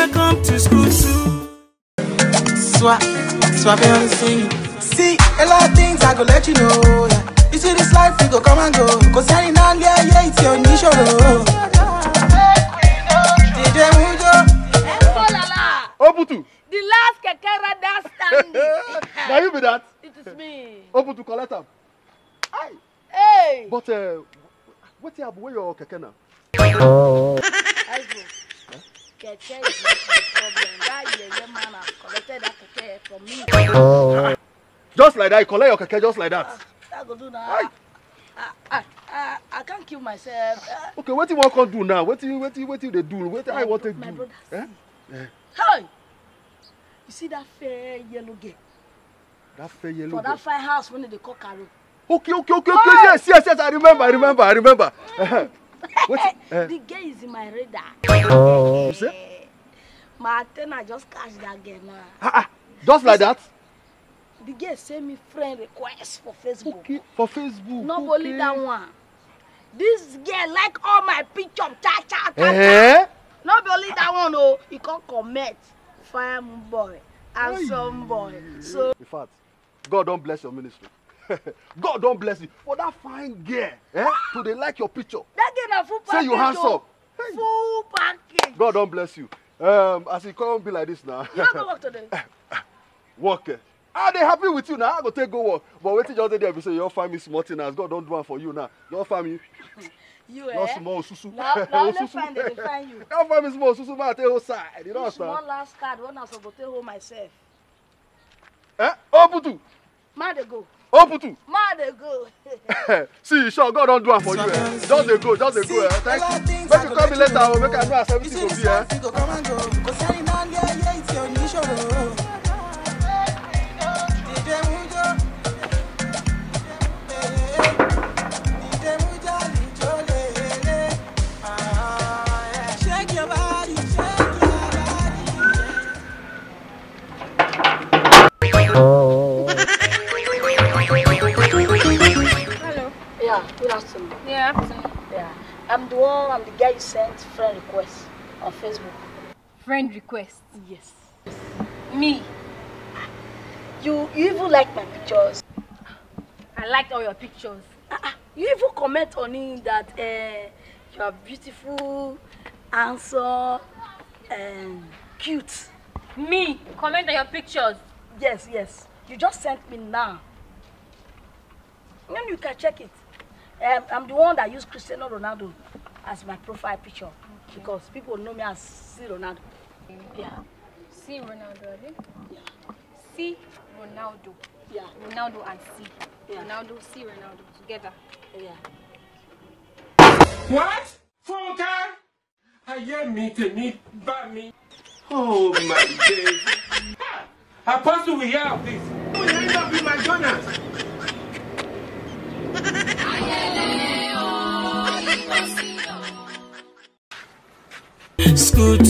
welcome to school too. Swap and sing. See, a lot of things I go let you know. Yeah. You see this life, we go come and go. Cause I ain't on there, yeah, it's your niche. Oputu. The last kekera that's standing. Now you be that? It is me. Oputu collect them. Aye. Hey. But what's your keke now? Keke is not my problem. That young man has collected that keke from me. Just like that, you collect your keke just like that. I go do now. I can't kill myself. Okay, what you want to do now? What you they do? What I want to do? My brother. Eh? Hey! You see that fair yellow girl? That fair yellow for that fine house when they call Caro. Okay. Yes. I remember. The girl is in my radar. You say? My antenna just catch that girl now. Just like that? The girl send me friend request for Facebook. Okay, for Facebook. Not only that one. This girl like all my picture. Cha. Not only that one, oh, he can't comment. Fine boy, handsome boy. So in fact, God don't bless your ministry. God don't bless you for that fine girl. So they like your picture. That girl na full package. Say you handsome. Full package. God don't bless you. As it can't be like this now. You don't go work today. Work. Are they happy with you now? I go take go work. But wait till just there, say your family small thing as God don't do one for you now. Your family. You not small susu. Now let's find them, they find you. Your family small susu, man, take whole side. You don't understand? One last card, one I supposed to take home myself. Oputu. Man they go. Oputu. Man they go. See, sure, God don't do one for you. Just they go. Thank you. Make you call me later. Make I know as everything will be. Come and go. Cause I ain't on there, yeah, it's your niche. Good afternoon. Yeah. I'm the guy you sent friend request on Facebook. Friend request? Yes. Me? You even like my pictures. I liked all your pictures. You even comment on it that you are beautiful, handsome, and cute. Me? Comment on your pictures? Yes. You just sent me now. Then you can check it. I'm the one that used Cristiano Ronaldo as my profile picture because people know me as C. Ronaldo. Yeah. C. Ronaldo, right? Yeah. C. Ronaldo. Yeah. Ronaldo and C. Yeah. Ronaldo, C. Ronaldo together. Yeah. What? Funka? I hear me to need me. Oh my days. Apostle will hear of this. You will end up in McDonald's. School to